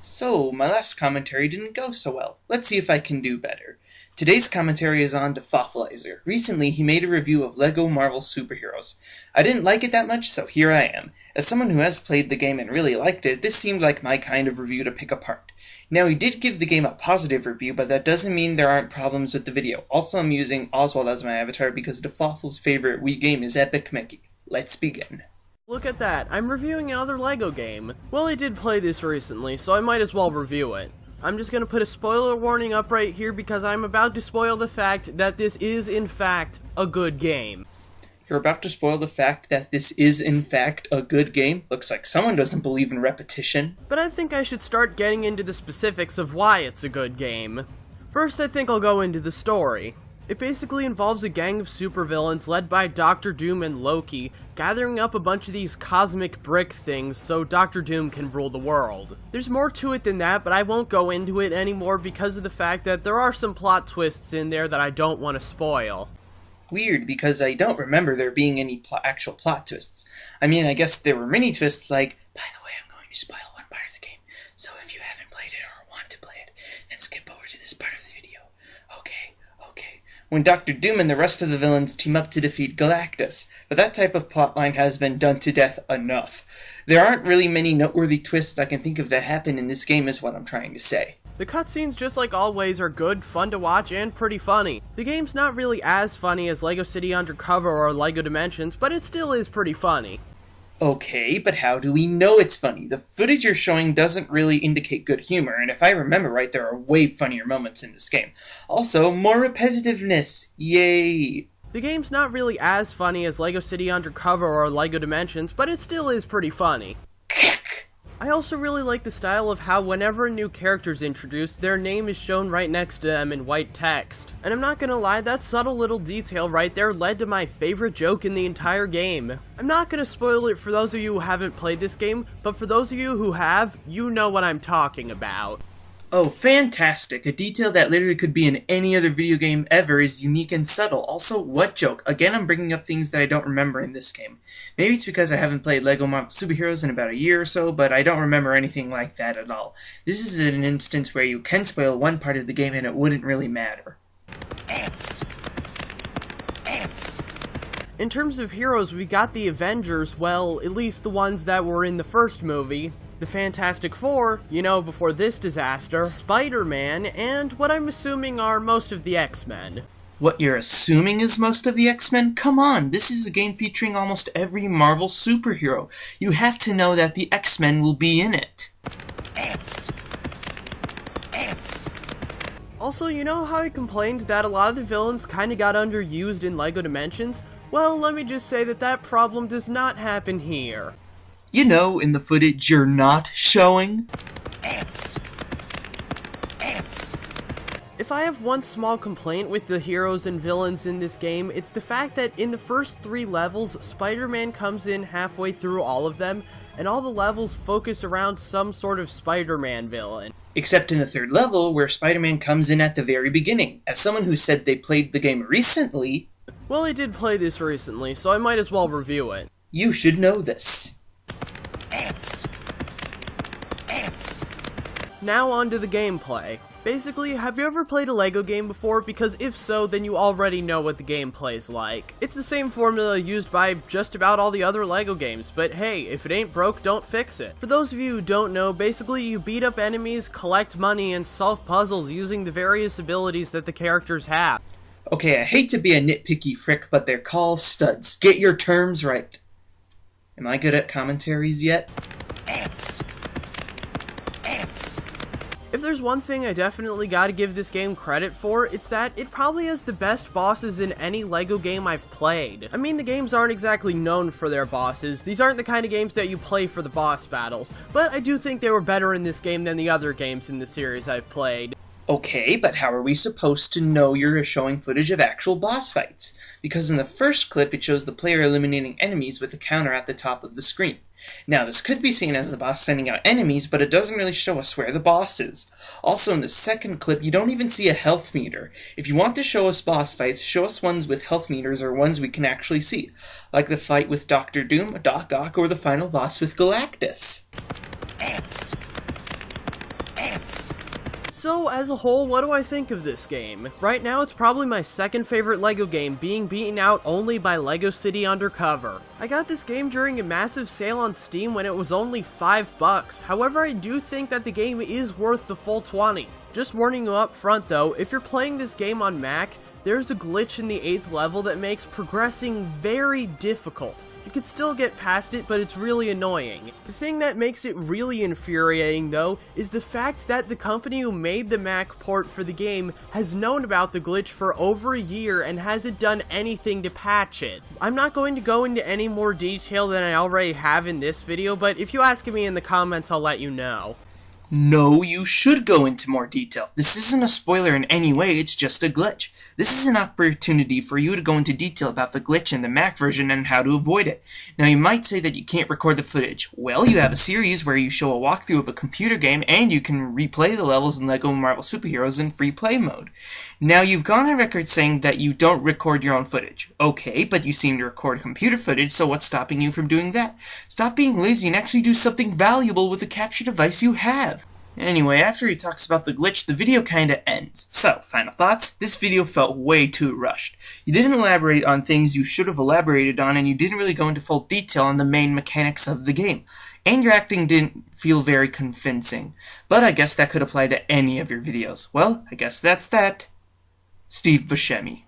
So, my last commentary didn't go so well. Let's see if I can do better. Today's commentary is on Dafawfulizer. Recently, he made a review of LEGO Marvel Superheroes. I didn't like it that much, so here I am. As someone who has played the game and really liked it, this seemed like my kind of review to pick apart. Now, he did give the game a positive review, but that doesn't mean there aren't problems with the video. Also, I'm using Oswald as my avatar because Dafawful's favorite Wii game is Epic Mickey. Let's begin. Look at that, I'm reviewing another LEGO game. Well, I did play this recently, so I might as well review it. I'm just gonna put a spoiler warning up right here because I'm about to spoil the fact that this is, in fact, a good game. You're about to spoil the fact that this is, in fact, a good game? Looks like someone doesn't believe in repetition. But I think I should start getting into the specifics of why it's a good game. First, I think I'll go into the story. It basically involves a gang of supervillains led by Dr. Doom and Loki, gathering up a bunch of these cosmic brick things so Dr. Doom can rule the world. There's more to it than that, but I won't go into it anymore because of the fact that there are some plot twists in there that I don't want to spoil. Weird, because I don't remember there being any actual plot twists. I mean, I guess there were mini twists like, by the way, I'm going to spoil one part of the game, so if you haven't played it or want to play it, then skip over to this part of the video. Okay. When Dr. Doom and the rest of the villains team up to defeat Galactus, but that type of plotline has been done to death enough. There aren't really many noteworthy twists I can think of that happen in this game is what I'm trying to say. The cutscenes, just like always, are good, fun to watch, and pretty funny. The game's not really as funny as LEGO City Undercover or LEGO Dimensions, but it still is pretty funny. Okay, but how do we know it's funny? The footage you're showing doesn't really indicate good humor, and if I remember right, there are way funnier moments in this game. Also, more repetitiveness. Yay! The game's not really as funny as LEGO City Undercover or LEGO Dimensions, but it still is pretty funny. I also really like the style of how whenever a new character's introduced, their name is shown right next to them in white text. And I'm not gonna lie, that subtle little detail right there led to my favorite joke in the entire game. I'm not gonna spoil it for those of you who haven't played this game, but for those of you who have, you know what I'm talking about. Oh, fantastic. A detail that literally could be in any other video game ever is unique and subtle. Also, what joke? Again, I'm bringing up things that I don't remember in this game. Maybe it's because I haven't played LEGO Marvel Superheroes in about a year or so, but I don't remember anything like that at all. This is an instance where you can spoil one part of the game and it wouldn't really matter. Ants. In terms of heroes, we got the Avengers, well, at least the ones that were in the first movie. The Fantastic Four, you know, before this disaster, Spider-Man, and what I'm assuming are most of the X-Men. What you're assuming is most of the X-Men? Come on, this is a game featuring almost every Marvel superhero. You have to know that the X-Men will be in it. Ants. Also, you know how I complained that a lot of the villains kinda got underused in LEGO Dimensions? Well, let me just say that problem does not happen here. You know, in the footage you're not showing. Ants. If I have one small complaint with the heroes and villains in this game, it's the fact that in the first 3 levels, Spider-Man comes in halfway through all of them, and all the levels focus around some sort of Spider-Man villain. Except in the 3rd level, where Spider-Man comes in at the very beginning. As someone who said they played the game recently... Well, I did play this recently, so I might as well review it. You should know this. Ants. Now on to the gameplay. Basically, have you ever played a LEGO game before? Because if so, then you already know what the gameplay's like. It's the same formula used by just about all the other LEGO games, but hey, if it ain't broke, don't fix it. For those of you who don't know, basically you beat up enemies, collect money, and solve puzzles using the various abilities that the characters have. Okay, I hate to be a nitpicky frick, but they're called studs. Get your terms right. Am I good at commentaries yet? Ants. If there's one thing I definitely gotta give this game credit for, it's that it probably has the best bosses in any LEGO game I've played. I mean, the games aren't exactly known for their bosses. These aren't the kind of games that you play for the boss battles, but I do think they were better in this game than the other games in the series I've played. Okay, but how are we supposed to know you're showing footage of actual boss fights? Because in the first clip, it shows the player eliminating enemies with a counter at the top of the screen. Now, this could be seen as the boss sending out enemies, but it doesn't really show us where the boss is. Also, in the second clip, you don't even see a health meter. If you want to show us boss fights, show us ones with health meters or ones we can actually see, like the fight with Dr. Doom, Doc Ock, or the final boss with Galactus. Ants. So, as a whole, what do I think of this game? Right now, it's probably my second favorite LEGO game, being beaten out only by LEGO City Undercover. I got this game during a massive sale on Steam when it was only $5. However, I do think that the game is worth the full 20. Just warning you up front though, if you're playing this game on Mac, there's a glitch in the 8th level that makes progressing very difficult. You could still get past it, but it's really annoying. The thing that makes it really infuriating though, is the fact that the company who made the Mac port for the game has known about the glitch for over a year and hasn't done anything to patch it. I'm not going to go into any more detail than I already have in this video, but if you ask me in the comments, I'll let you know. No, you should go into more detail. This isn't a spoiler in any way, it's just a glitch. This is an opportunity for you to go into detail about the glitch in the Mac version and how to avoid it. Now you might say that you can't record the footage. Well, you have a series where you show a walkthrough of a computer game and you can replay the levels in LEGO Marvel Superheroes in free play mode. Now you've gone on record saying that you don't record your own footage. Okay, but you seem to record computer footage, so what's stopping you from doing that? Stop being lazy and actually do something valuable with the capture device you have. Anyway, after he talks about the glitch, the video kinda ends. So, final thoughts? This video felt way too rushed. You didn't elaborate on things you should have elaborated on, and you didn't really go into full detail on the main mechanics of the game. And your acting didn't feel very convincing. But I guess that could apply to any of your videos. Well, I guess that's that. Steve Buscemi.